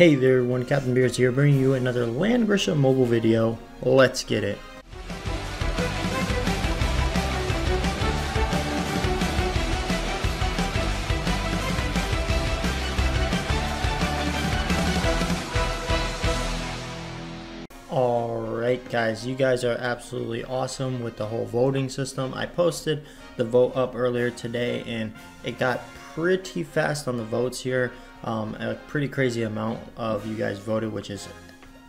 Hey there everyone, Captain BEARDZ here, bringing you another Langrisser mobile video. Let's get it. Alright guys, you guys are absolutely awesome with the whole voting system. I posted the vote up earlier today and it got pretty fast on the votes here. A pretty crazy amount of you guys voted, which is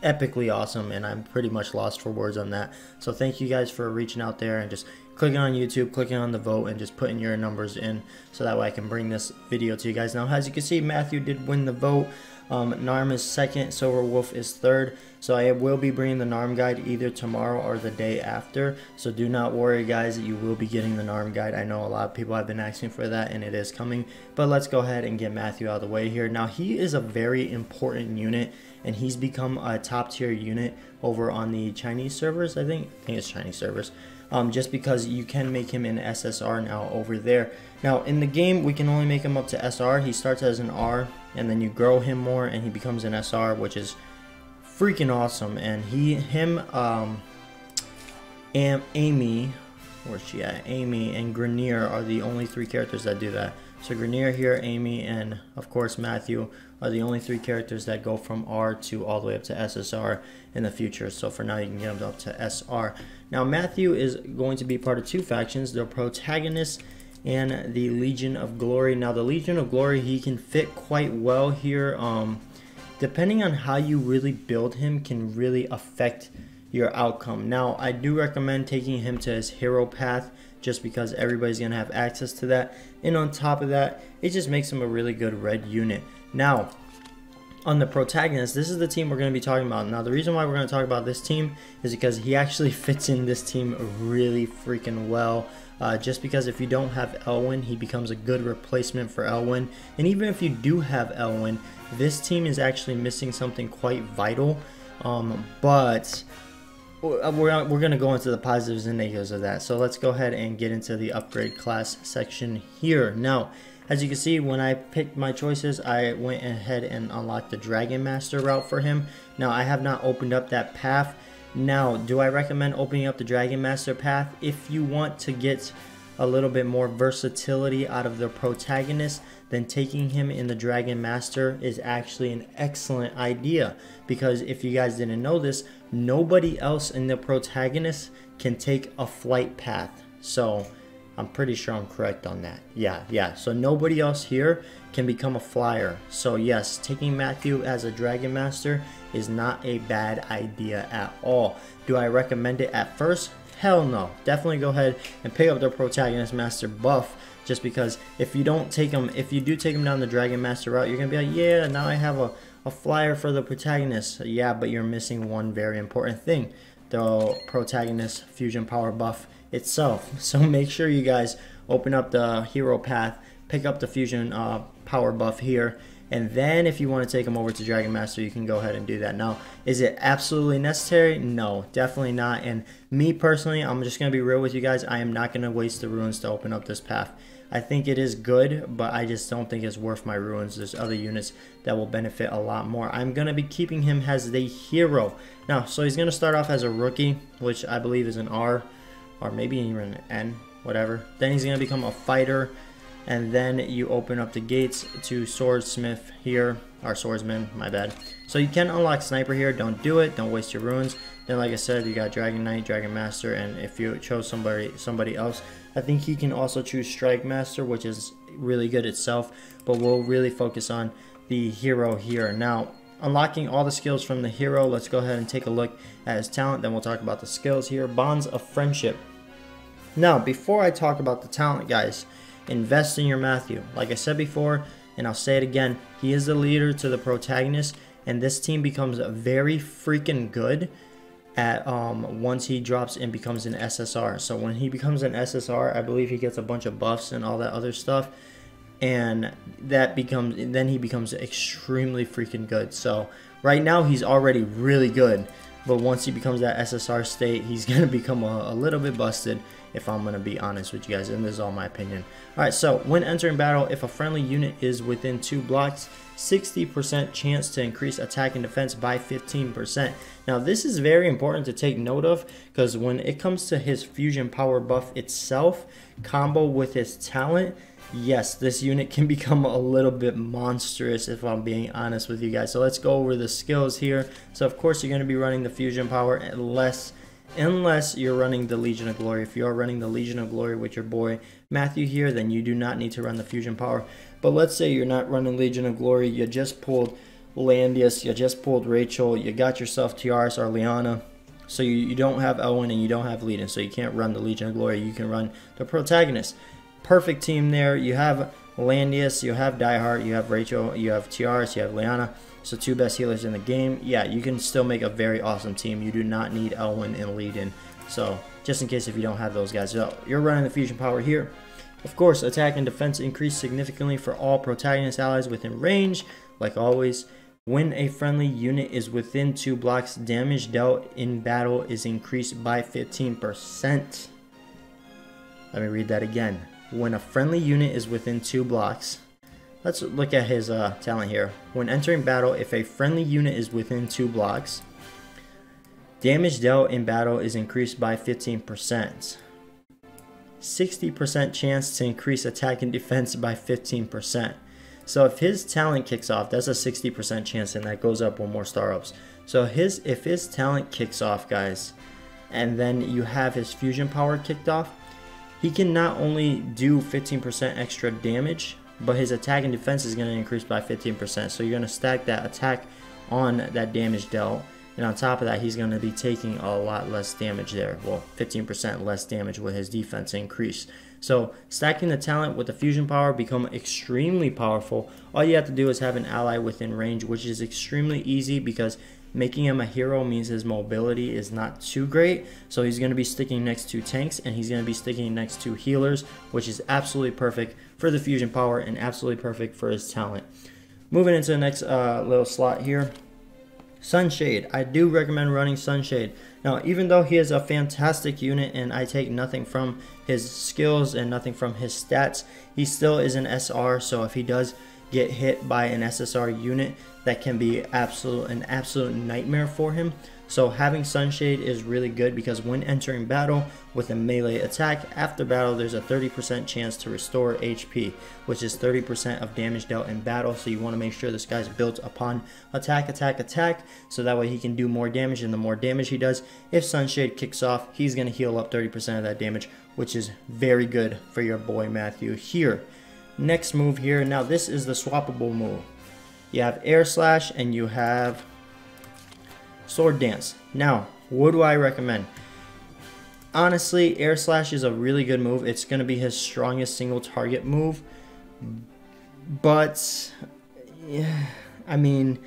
epically awesome, and I'm pretty much lost for words on that. So thank you guys for reaching out there and just clicking on YouTube, clicking on the vote, and just putting your numbers in so that way I can bring this video to you guys. Now, as you can see, Matthew did win the vote. Narm is second, Silver Wolf is third. So I will be bringing the Narm guide either tomorrow or the day after. So do not worry guys, you will be getting the Narm guide. I know a lot of people have been asking for that and it is coming. But let's go ahead and get Matthew out of the way here. Now he is a very important unit and he's become a top tier unit over on the Chinese servers. I think it's Chinese servers. Just because you can make him an SSR now over there. Now in the game we can only make him up to SR. He starts as an R and then you grow him more and he becomes an SR, which is freaking awesome. And Amy, where's she at? Amy and Grenier are the only three characters that do that. So Grenier here, Amy, and of course Matthew are the only three characters that go from R to all the way up to SSR in the future. So for now you can get them up to SR. Now Matthew is going to be part of two factions, the Protagonist and the Legion of Glory. Now the Legion of Glory, he can fit quite well here. Depending on how you really build him can really affect your outcome. Now I do recommend taking him to his hero path just because everybody's gonna have access to that, and on top of that it just makes him a really good red unit. Now on the Protagonist, this is the team we're going to be talking about. Now the reason why we're going to talk about this team is because he actually fits in this team really freaking well. Just because if you don't have Elwyn, he becomes a good replacement for Elwyn. And even if you do have Elwyn, this team is actually missing something quite vital. But we're going to go into the positives and negatives of that. So let's go ahead and get into the upgrade class section here. Now, as you can see, when I picked my choices, I went ahead and unlocked the Dragon Master route for him. Now, I have not opened up that path. Now, do I recommend opening up the Dragon Master path? If you want to get a little bit more versatility out of the Protagonist, then taking him in the Dragon Master is actually an excellent idea. Because if you guys didn't know this, nobody else in the Protagonist can take a flight path. So I'm pretty sure I'm correct on that. Yeah. So nobody else here can become a flyer. So yes, taking Matthew as a Dragon Master is not a bad idea at all. Do I recommend it at first? Hell no. Definitely go ahead and pick up the Protagonist Master buff, just because if you don't take him, if you do take him down the Dragon Master route, you're gonna be like, yeah, now I have a flyer for the Protagonist. Yeah, but you're missing one very important thing, the Protagonist Fusion Power buff itself. So make sure you guys open up the hero path, pick up the fusion power buff here, and then if you want to take them over to Dragon Master, you can go ahead and do that. Now, is it absolutely necessary? No, definitely not. And me personally, I'm just going to be real with you guys, I am not going to waste the runes to open up this path. I think it is good, but I just don't think it's worth my runes. There's other units that will benefit a lot more. I'm going to be keeping him as the hero. Now, so he's going to start off as a rookie, which I believe is an R, or maybe even an N, whatever. Then he's going to become a fighter, and then you open up the gates to swordsmith here, or swordsman, my bad. So you can unlock sniper here, don't do it, don't waste your runes. Then like I said, you got Dragon Knight, Dragon Master, and if you chose somebody else, I think he can also choose Strike Master, which is really good itself, but we'll really focus on the hero here. Now, unlocking all the skills from the hero, let's go ahead and take a look at his talent, then we'll talk about the skills here. Bonds of Friendship. Now, before I talk about the talent, guys, invest in your Matthew. Like I said before, and I'll say it again, he is the leader to the Protagonist, and this team becomes very freaking good at once he drops and becomes an SSR. So when he becomes an SSR, I believe he gets a bunch of buffs and all that other stuff, and then he becomes extremely freaking good. So right now he's already really good. but once he becomes that SSR state, he's going to become a little bit busted, if I'm going to be honest with you guys, and this is all my opinion. Alright, so when entering battle, if a friendly unit is within 2 blocks, 60% chance to increase attack and defense by 15%. Now this is very important to take note of, because when it comes to his fusion power buff itself, combo with his talent, yes, this unit can become a little bit monstrous, if I'm being honest with you guys. So let's go over the skills here. So of course you're going to be running the fusion power unless you're running the Legion of Glory. If you are running the Legion of Glory with your boy Matthew here, then you do not need to run the fusion power. But let's say you're not running Legion of Glory, you just pulled Landius, you just pulled Rachel, you got yourself Tiaras or Lyanna, so you don't have Elwyn and you don't have Legion, so you can't run the Legion of Glory. You can run the protagonist. Perfect team there. You have Landius, you have Diehard, you have Rachel, you have Tiaras, you have Lyanna. So 2 best healers in the game. Yeah, you can still make a very awesome team. You do not need Elwyn and Legion. So just in case if you don't have those guys. So you're running the fusion power here. Of course, attack and defense increase significantly for all protagonist allies within range. Like always, when a friendly unit is within 2 blocks, damage dealt in battle is increased by 15%. Let me read that again. When a friendly unit is within 2 blocks, let's look at his talent here. When entering battle, if a friendly unit is within 2 blocks, damage dealt in battle is increased by 15%. 60% chance to increase attack and defense by 15%. So if his talent kicks off, that's a 60% chance, and that goes up 1 more star ups. So if his talent kicks off, guys, and then you have his fusion power kicked off, he can not only do 15% extra damage, but his attack and defense is going to increase by 15%. So you're going to stack that attack on that damage dealt, and on top of that, he's going to be taking a lot less damage there. Well, 15% less damage with his defense increase. So stacking the talent with the fusion power become extremely powerful. All you have to do is have an ally within range, which is extremely easy because making him a hero means his mobility is not too great. So he's going to be sticking next to tanks, and he's going to be sticking next to healers, which is absolutely perfect for the fusion power and absolutely perfect for his talent. Moving into the next little slot here. Sunshade. I do recommend running Sunshade. Now, even though he is a fantastic unit and I take nothing from his skills and nothing from his stats, he still is an SR, so if he does get hit by an SSR unit, that can be an absolute nightmare for him. So having Sunshade is really good because when entering battle with a melee attack, after battle there's a 30% chance to restore HP, which is 30% of damage dealt in battle. So you want to make sure this guy's built upon attack, so that way he can do more damage, and the more damage he does, if Sunshade kicks off, he's going to heal up 30% of that damage, which is very good for your boy Matthew here. Next move here, now this is the swappable move. You have Air Slash and you have Sword Dance. Now, what do I recommend? Honestly, Air Slash is a really good move. It's going to be his strongest single target move. But, yeah, I mean,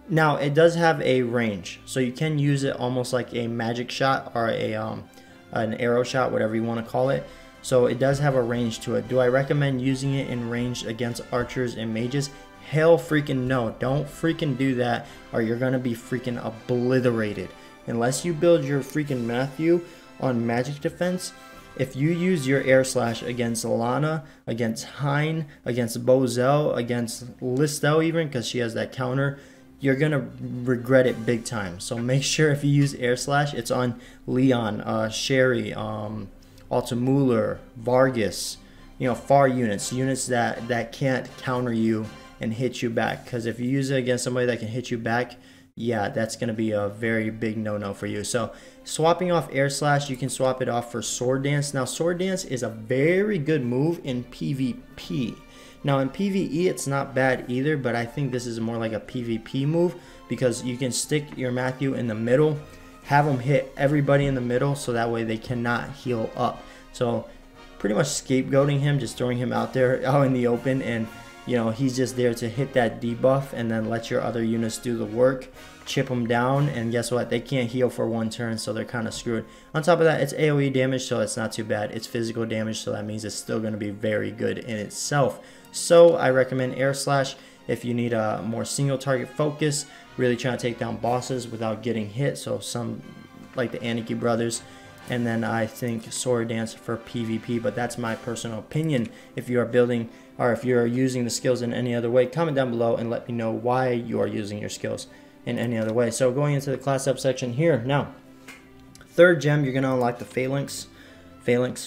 now it does have a range. So you can use it almost like a magic shot or an arrow shot, whatever you want to call it. So it does have a range to it. Do I recommend using it in range against archers and mages? Hell freaking no. Don't freaking do that or you're going to be freaking obliterated. Unless you build your freaking Matthew on magic defense, if you use your Air Slash against Lana, against Hein, against Bozell, against Listel even, because she has that counter, you're going to regret it big time. So make sure if you use Air Slash, it's on Leon, Sherry, Altamuller, Vargas, you know, far units that can't counter you and hit you back. Because if you use it against somebody that can hit you back, yeah, that's going to be a very big no-no for you. So swapping off Air Slash, you can swap it off for Sword Dance. Now Sword Dance is a very good move in PvP. Now in PvE it's not bad either, but I think this is more like a PvP move because you can stick your Matthew in the middle, have him hit everybody in the middle so that way they cannot heal up. So pretty much scapegoating him, just throwing him out there out in the open, and you know, he's just there to hit that debuff and then let your other units do the work, chip them down, and guess what? They can't heal for one turn, so they're kind of screwed. On top of that, it's AoE damage, so it's not too bad. It's physical damage, so that means it's still going to be very good in itself. So I recommend Air Slash. if you need a more single target focus, really trying to take down bosses without getting hit, so some like the Aniki brothers. And then I think Sword Dance for PvP, but that's my personal opinion. If you are building, or if you're using the skills in any other way, comment down below and let me know why you are using your skills in any other way. So going into the class up section here, now, third gem, you're gonna unlock the Phalanx,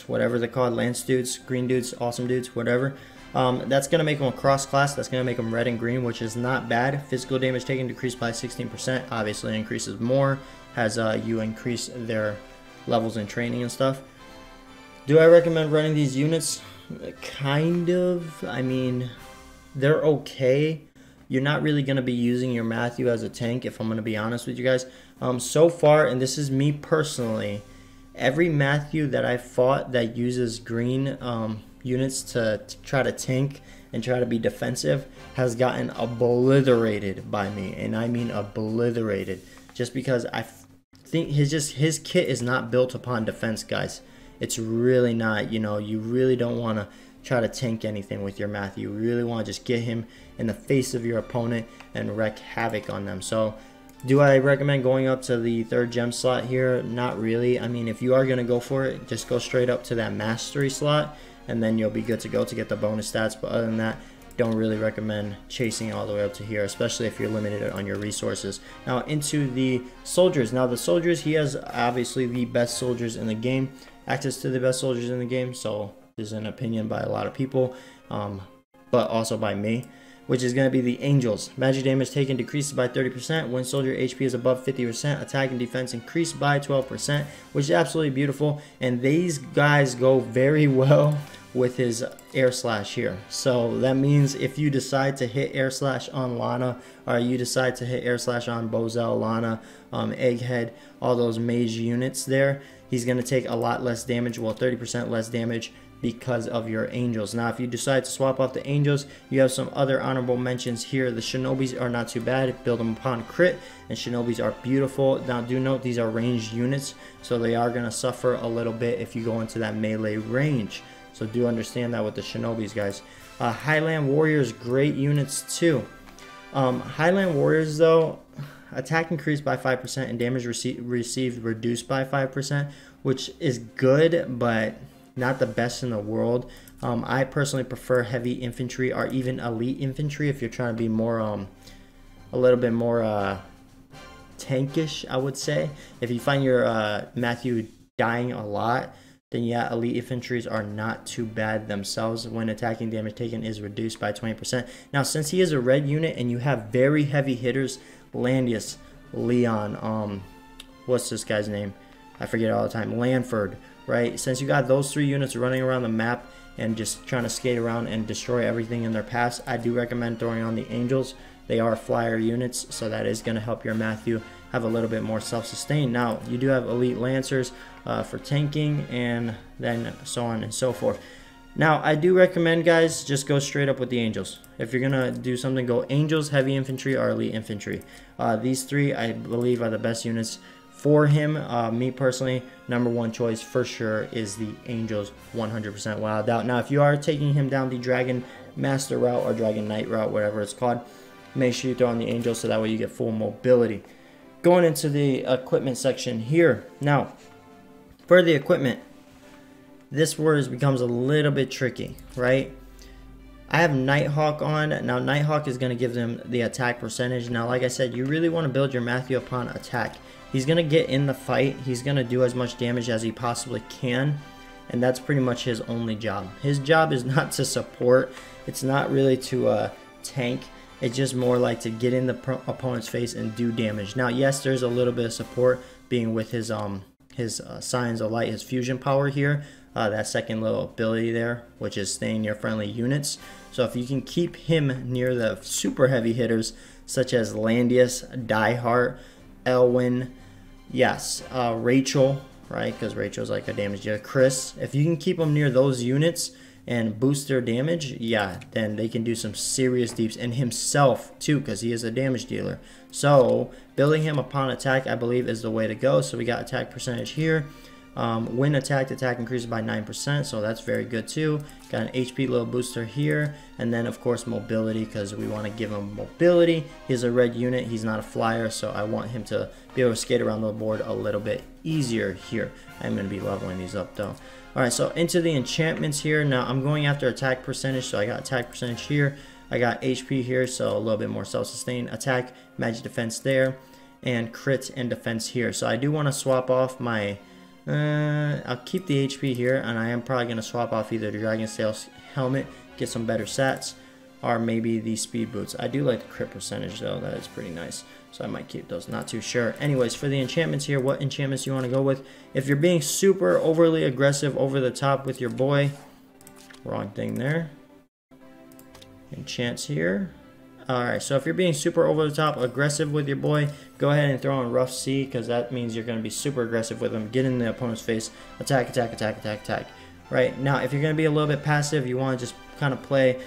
whatever they're called, Lance dudes, green dudes, awesome dudes, whatever. That's gonna make them a cross class. That's gonna make them red and green, which is not bad. Physical damage taken decreased by 16%, obviously increases more as you increase their levels in training and stuff. Do I recommend running these units? Kind of. I mean, they're okay. You're not really going to be using your Matthew as a tank, if I'm going to be honest with you guys. So far, and this is me personally, every Matthew that I fought that uses green units to try to tank and try to be defensive has gotten obliterated by me, and I mean obliterated, just because I think his kit is not built upon defense, guys. It's really not. You know, you really don't want to try to tank anything with your Matthew. You really want to just get him in the face of your opponent and wreak havoc on them. So do I recommend going up to the third gem slot here? Not really. I mean, if you are going to go for it, just go straight up to that mastery slot and then you'll be good to go to get the bonus stats. But other than that, don't really recommend chasing all the way up to here, especially if you're limited on your resources. Now into the soldiers. Now the soldiers, he has obviously the best soldiers in the game, access to the best soldiers in the game, so this is an opinion by a lot of people, but also by me, which is going to be the angels. Magic damage taken decreases by 30% when soldier HP is above 50%. Attack and defense increase by 12%, which is absolutely beautiful, and these guys go very well with his air slash here. So that means if you decide to hit air slash on Lana, or you decide to hit air slash on Bozel, Lana, Egghead, all those mage units there, he's going to take a lot less damage, well 30% less damage, because of your angels. Now if you decide to swap off the angels, you have some other honorable mentions here. The shinobis are not too bad, build them upon crit, and shinobis are beautiful. Now do note these are ranged units, so they are going to suffer a little bit if you go into that melee range. So do understand that with the shinobis, guys. Highland Warriors, great units too. Highland Warriors though, attack increased by 5% and damage received reduced by 5%, which is good, but not the best in the world. I personally prefer heavy infantry or even elite infantry if you're trying to be more, a little bit more tankish, I would say. If you find your Matthew dying a lot, then yeah, elite infantries are not too bad themselves when attacking damage taken is reduced by 20%. Now, since he is a red unit and you have very heavy hitters, Landius, Leon, what's this guy's name? I forget all the time. Lanford, right? Since you got those three units running around the map and just trying to skate around and destroy everything in their paths, I do recommend throwing on the angels. They are flyer units, so that is going to help your Matthew have a little bit more self-sustain. Now, you do have elite lancers for tanking, and then so on and so forth. Now, I do recommend, guys, just go straight up with the angels. If you're going to do something, go angels, heavy infantry, or elite infantry. These three, I believe, are the best units for him. Me personally, number one choice for sure is the angels, 100% without doubt. Now, if you are taking him down the Dragon Master route or Dragon Knight route, whatever it's called, make sure you throw on the angels so that way you get full mobility. Going into the equipment section here. Now, for the equipment, this word becomes a little bit tricky, right? I have Nighthawk on. Now, Nighthawk is going to give them the attack percentage. Now, like I said, you really want to build your Matthew upon attack. He's going to get in the fight. He's going to do as much damage as he possibly can, and that's pretty much his only job. His job is not to support. It's not really to tank. It's just more like to get in the opponent's face and do damage. Now, yes, there's a little bit of support being with his Signs of Light, his fusion power here. That second little ability there, which is staying near friendly units. So if you can keep him near the super heavy hitters, such as Landius, Diehard, Elwyn, yes, Rachel, right? Because Rachel's like a damage dealer. Chris, if you can keep him near those units and boost their damage, yeah, then they can do some serious deeps. And himself too, because he is a damage dealer. So building him upon attack, I believe, is the way to go. So we got attack percentage here. When attacked, attack increases by 9%, so that's very good too. Got an HP little booster here, and then of course mobility, because we want to give him mobility. He's a red unit, he's not a flyer, so I want him to be able to skate around the board a little bit easier here. I'm going to be leveling these up though. Alright, so into the enchantments here. Now I'm going after attack percentage, so I got attack percentage here. I got HP here, so a little bit more self-sustain. Attack, magic defense there, and crit and defense here. So I do want to swap off my... I'll keep the HP here, and I am probably going to swap off either the Dragon Sails helmet, get some better stats, or maybe the speed boots. I do like the crit percentage though, that is pretty nice. So I might keep those, not too sure. Anyways, for the enchantments here, what enchantments you want to go with? If you're being super overly aggressive over the top with your boy, wrong thing there. Enchants here. Alright, so if you're being super over the top aggressive with your boy, go ahead and throw in Rough Sea, because that means you're going to be super aggressive with him. Get in the opponent's face, attack, attack, attack, attack, attack. Right, now if you're going to be a little bit passive, you want to just kind of play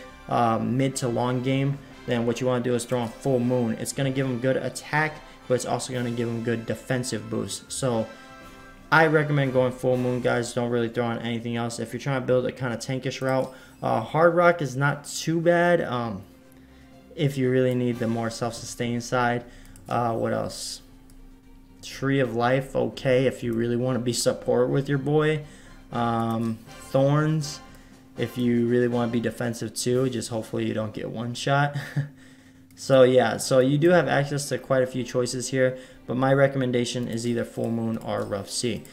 mid to long game, then what you want to do is throw in Full Moon. It's going to give him good attack, but it's also going to give him good defensive boost. So I recommend going Full Moon, guys. Don't really throw on anything else. If you're trying to build a kind of tankish route, Hard Rock is not too bad. If you really need the more self-sustained side. What else? Tree of Life, okay, if you really want to be support with your boy. Thorns, if you really want to be defensive too, just hopefully you don't get one shot. So yeah, so you do have access to quite a few choices here, but my recommendation is either Full Moon or Rough Sea.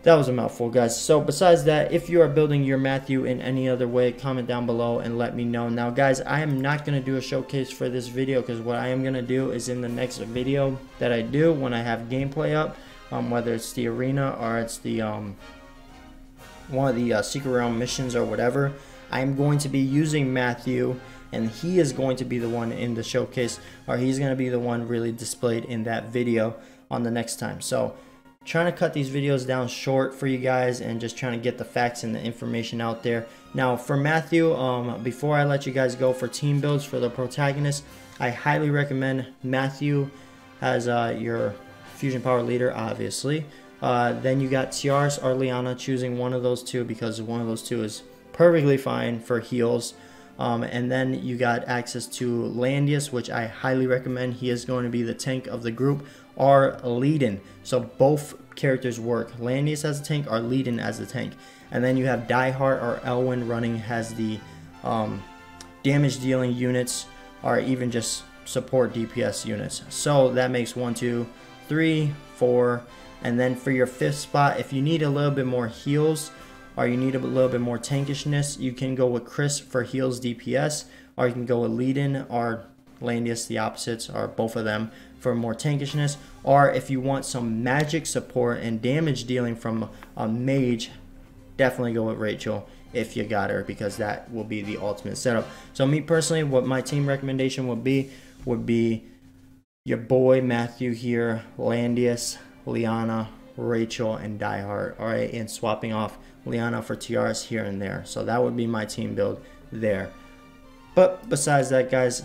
That was a mouthful, guys. So besides that, if you are building your Matthew in any other way, comment down below and let me know. Now guys, I am not going to do a showcase for this video, because what I am going to do is in the next video that I do when I have gameplay up, whether it's the arena or it's the one of the secret realm missions or whatever, I'm going to be using Matthew, and he is going to be the one in the showcase, or he's going to be the one really displayed in that video on the next time. So trying to cut these videos down short for you guys and just trying to get the facts and the information out there. Now for Matthew, before I let you guys go for team builds for the protagonist, I highly recommend Matthew as your fusion power leader, obviously. Then you got Tiaras or Liana, choosing one of those two, because one of those two is perfectly fine for heals. And then you got access to Landius, which I highly recommend. He is going to be the tank of the group, or Leadin. So both characters work. Landius as a tank or Leadin as a tank. And then you have Diehard or Elwyn running as the damage dealing units, or even just support DPS units. So that makes 1, 2, 3, 4. And then for your 5th spot, if you need a little bit more heals, or you need a little bit more tankishness, you can go with Chris for heals DPS, or you can go with Leadin or Landius, the opposites, or both of them for more tankishness. Or if you want some magic support and damage dealing from a mage, definitely go with Rachel if you got her, because that will be the ultimate setup. So me personally, what my team recommendation would be your boy Matthew here, Landius, Liana, Rachel, and Diehard. Alright, and swapping off Liana for Tiaras here and there. So that would be my team build there. But besides that, guys,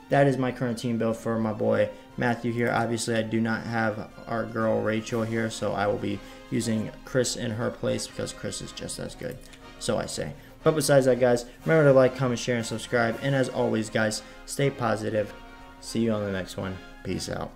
that is my current team build for my boy Matthew here. Obviously, I do not have our girl Rachel here, so I will be using Chris in her place, because Chris is just as good, so I say. But besides that, guys, remember to like, comment, share, and subscribe. And as always, guys, stay positive. See you on the next one. Peace out.